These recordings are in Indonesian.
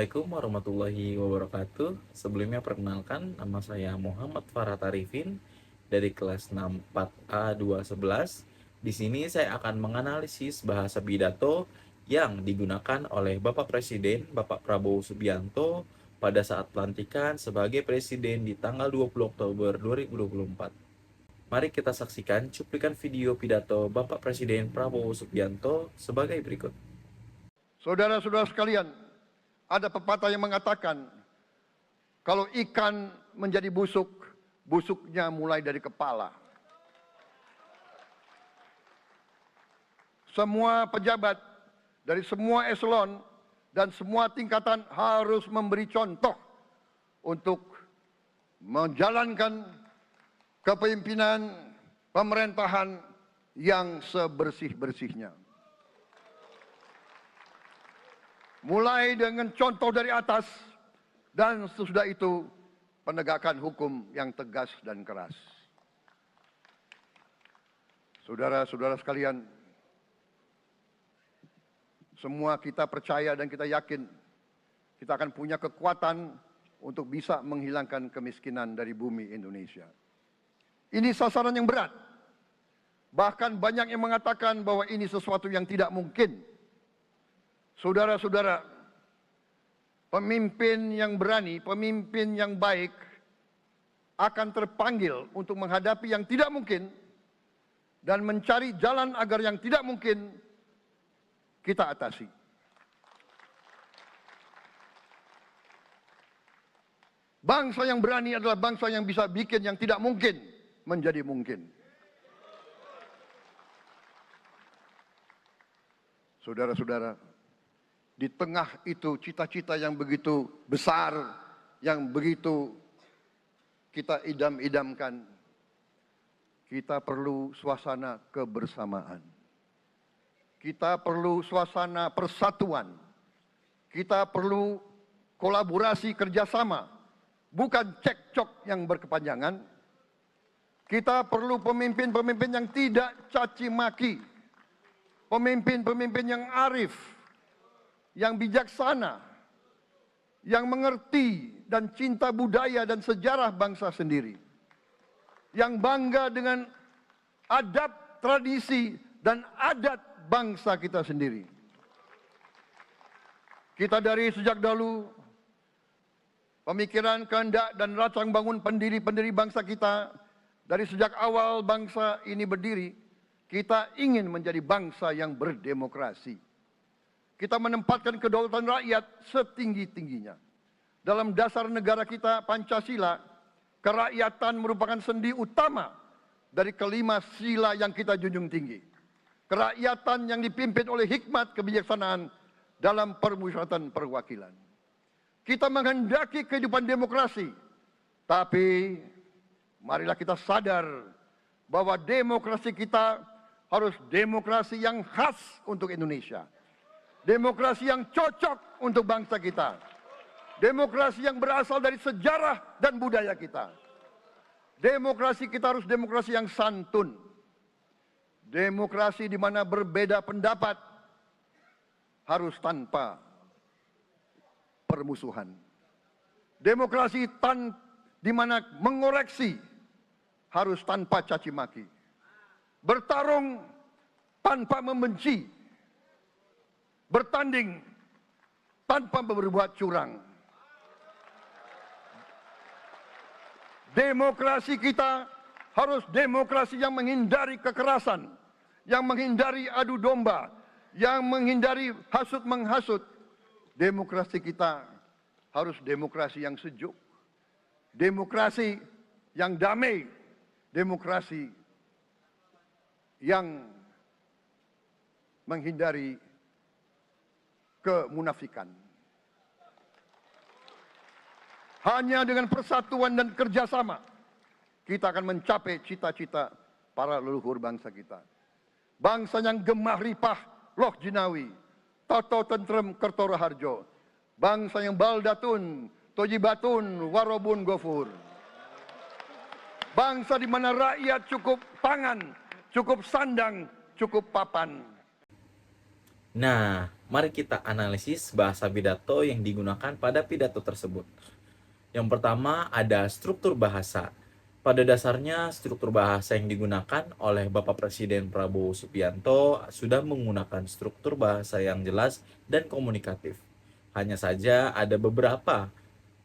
Assalamualaikum warahmatullahi wabarakatuh. Sebelumnya perkenalkan, nama saya Muhammad Farhat Arifin dari kelas 64A211. Di sini saya akan menganalisis bahasa pidato yang digunakan oleh Bapak Presiden Bapak Prabowo Subianto pada saat pelantikan sebagai presiden di tanggal 20 Oktober 2024. Mari kita saksikan cuplikan video pidato Bapak Presiden Prabowo Subianto sebagai berikut. Saudara-saudara sekalian, ada pepatah yang mengatakan, kalau ikan menjadi busuk, busuknya mulai dari kepala. Semua pejabat dari semua eselon dan semua tingkatan harus memberi contoh untuk menjalankan kepemimpinan pemerintahan yang sebersih-bersihnya. Mulai dengan contoh dari atas dan sesudah itu penegakan hukum yang tegas dan keras. Saudara-saudara sekalian, semua kita percaya dan kita yakin kita akan punya kekuatan untuk bisa menghilangkan kemiskinan dari bumi Indonesia. Ini sasaran yang berat. Bahkan banyak yang mengatakan bahwa ini sesuatu yang tidak mungkin. Saudara-saudara, pemimpin yang berani, pemimpin yang baik akan terpanggil untuk menghadapi yang tidak mungkin dan mencari jalan agar yang tidak mungkin kita atasi. Bangsa yang berani adalah bangsa yang bisa bikin yang tidak mungkin menjadi mungkin. Saudara-saudara, di tengah itu cita-cita yang begitu besar, yang begitu kita idam-idamkan, kita perlu suasana kebersamaan. Kita perlu suasana persatuan. Kita perlu kolaborasi kerjasama, bukan cekcok yang berkepanjangan. Kita perlu pemimpin-pemimpin yang tidak caci maki, pemimpin-pemimpin yang arif, yang bijaksana, yang mengerti dan cinta budaya dan sejarah bangsa sendiri, yang bangga dengan adab, tradisi, dan adat bangsa kita sendiri. Kita dari sejak dahulu, pemikiran, kehendak, dan rancang bangun pendiri-pendiri bangsa kita, dari sejak awal bangsa ini berdiri, kita ingin menjadi bangsa yang berdemokrasi. Kita menempatkan kedaulatan rakyat setinggi-tingginya. Dalam dasar negara kita, Pancasila, kerakyatan merupakan sendi utama dari kelima sila yang kita junjung tinggi. Kerakyatan yang dipimpin oleh hikmat kebijaksanaan dalam permusyawaratan perwakilan. Kita menghendaki kehidupan demokrasi, tapi marilah kita sadar bahwa demokrasi kita harus demokrasi yang khas untuk Indonesia. Demokrasi yang cocok untuk bangsa kita. Demokrasi yang berasal dari sejarah dan budaya kita. Demokrasi kita harus demokrasi yang santun. Demokrasi di mana berbeda pendapat harus tanpa permusuhan. Demokrasi di mana mengoreksi harus tanpa caci maki. Bertarung tanpa membenci. Bertanding tanpa berbuat curang. Demokrasi kita harus demokrasi yang menghindari kekerasan, yang menghindari adu domba, yang menghindari hasut menghasut. Demokrasi kita harus demokrasi yang sejuk, demokrasi yang damai, demokrasi yang menghindari kemunafikan. Hanya dengan persatuan dan kerjasama kita akan mencapai cita-cita para leluhur bangsa kita. Bangsa yang gemah ripah loh jinawi, toto tentrem kertoro harjo. Bangsa yang baldatun, tojibatun, warobun gofur. Bangsa di mana rakyat cukup pangan, cukup sandang, cukup papan. Nah, mari kita analisis bahasa pidato yang digunakan pada pidato tersebut. Yang pertama ada struktur bahasa. Pada dasarnya, struktur bahasa yang digunakan oleh Bapak Presiden Prabowo Subianto sudah menggunakan struktur bahasa yang jelas dan komunikatif. Hanya saja ada beberapa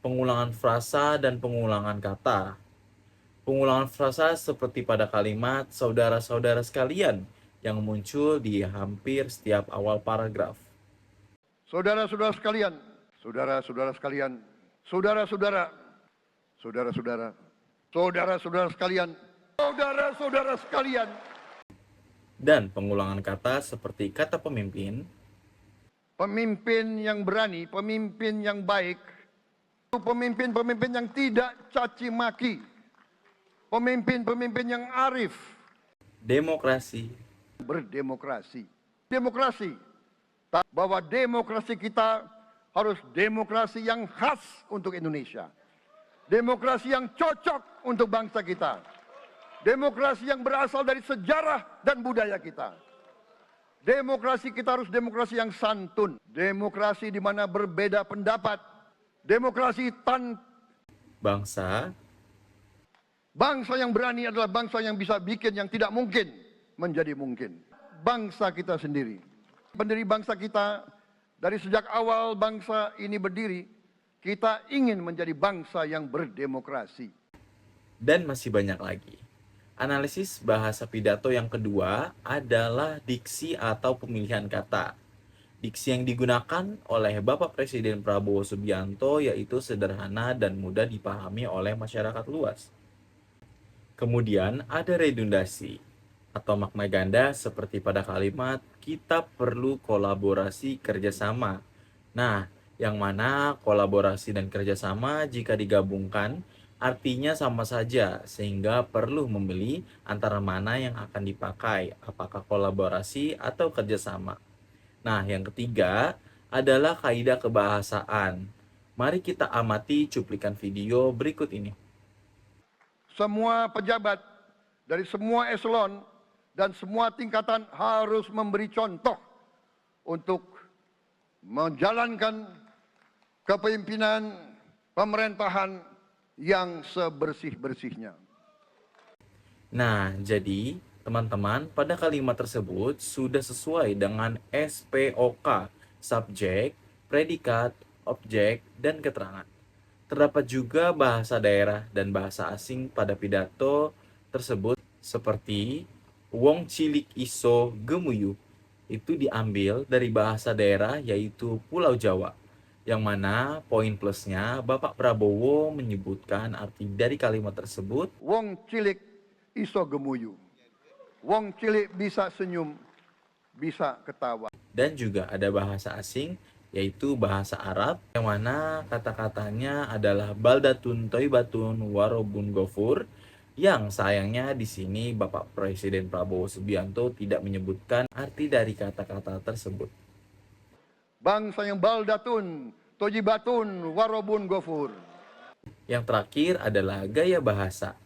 pengulangan frasa dan pengulangan kata. Pengulangan frasa seperti pada kalimat saudara-saudara sekalian yang muncul di hampir setiap awal paragraf. Saudara-saudara sekalian, saudara-saudara sekalian, saudara-saudara, saudara-saudara, saudara-saudara sekalian, saudara-saudara sekalian. Dan pengulangan kata seperti kata pemimpin, Pemimpin yang berani, pemimpin yang baik, pemimpin-pemimpin yang tidak caci maki, pemimpin-pemimpin yang arif, demokrasi, berdemokrasi. Demokrasi, bahwa demokrasi kita harus demokrasi yang khas untuk Indonesia. Demokrasi yang cocok untuk bangsa kita. Demokrasi yang berasal dari sejarah dan budaya kita. Demokrasi kita harus demokrasi yang santun. Demokrasi di mana berbeda pendapat. Demokrasi bangsa, bangsa yang berani adalah bangsa yang bisa bikin yang tidak mungkin menjadi mungkin. Bangsa kita sendiri. Pendiri bangsa kita dari sejak awal bangsa ini berdiri, kita ingin menjadi bangsa yang berdemokrasi. dan masih banyak lagi. Analisis bahasa pidato yang kedua adalah diksi atau pemilihan kata. Diksi yang digunakan oleh Bapak Presiden Prabowo Subianto yaitu sederhana dan mudah dipahami oleh masyarakat luas. Kemudian ada redundasi atau makna ganda seperti pada kalimat kita perlu kolaborasi kerjasama. Nah, yang mana kolaborasi dan kerjasama jika digabungkan artinya sama saja sehingga perlu memilih antara mana yang akan dipakai, apakah kolaborasi atau kerjasama. Nah, yang ketiga adalah kaidah kebahasaan. Mari kita amati cuplikan video berikut ini. Semua pejabat dari semua eselon dan semua tingkatan harus memberi contoh untuk menjalankan kepemimpinan pemerintahan yang sebersih-bersihnya. Nah, jadi teman-teman pada kalimat tersebut sudah sesuai dengan SPOK, subjek, predikat, objek, dan keterangan. Terdapat juga bahasa daerah dan bahasa asing pada pidato tersebut seperti wong cilik iso gemuyu. Itu diambil dari bahasa daerah yaitu Pulau Jawa. Yang mana poin plusnya Bapak Prabowo menyebutkan arti dari kalimat tersebut. Wong cilik iso gemuyu. Wong cilik bisa senyum, bisa ketawa. Dan juga ada bahasa asing yaitu bahasa Arab yang mana kata-katanya adalah baldatun toibatun warobun gofur, yang sayangnya di sini Bapak Presiden Prabowo Subianto tidak menyebutkan arti dari kata-kata tersebut. Bangsa yang baldatun, tojibatun, warobun gofur. Yang terakhir adalah gaya bahasa.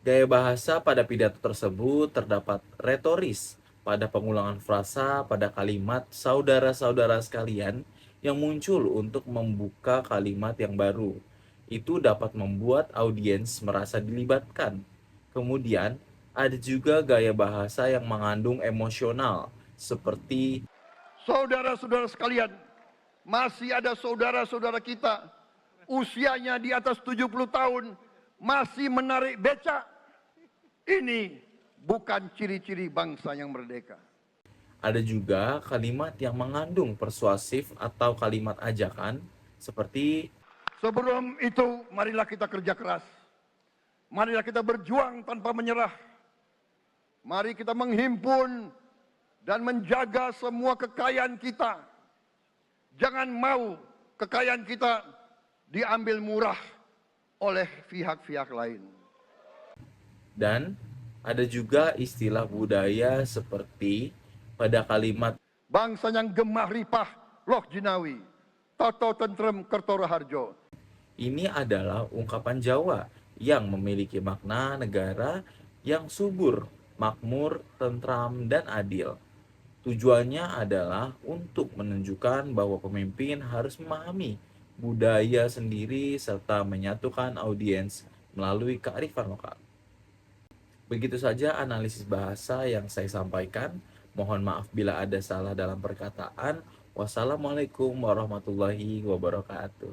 Gaya bahasa pada pidato tersebut terdapat retoris pada pengulangan frasa pada kalimat saudara-saudara sekalian yang muncul untuk membuka kalimat yang baru. Itu dapat membuat audiens merasa dilibatkan. Kemudian, ada juga gaya bahasa yang mengandung emosional, seperti Saudara-saudara sekalian, masih ada saudara-saudara kita usianya di atas 70 tahun masih menarik becak. Ini bukan ciri-ciri bangsa yang merdeka. ada juga kalimat yang mengandung persuasif atau kalimat ajakan, seperti Sebelum itu, marilah kita kerja keras. Marilah kita berjuang tanpa menyerah. Mari kita menghimpun dan menjaga semua kekayaan kita. Jangan mau kekayaan kita diambil murah oleh pihak-pihak lain. dan ada juga istilah budaya seperti pada kalimat Bangsa yang gemah ripah loh jinawi. Toto tentrem kertoro harjo. ini adalah ungkapan Jawa yang memiliki makna negara yang subur, makmur, tentram, dan adil. Tujuannya adalah untuk menunjukkan bahwa pemimpin harus memahami budaya sendiri serta menyatukan audiens melalui kearifan lokal. Begitu saja analisis bahasa yang saya sampaikan. Mohon maaf bila ada salah dalam perkataan. Wassalamualaikum warahmatullahi wabarakatuh.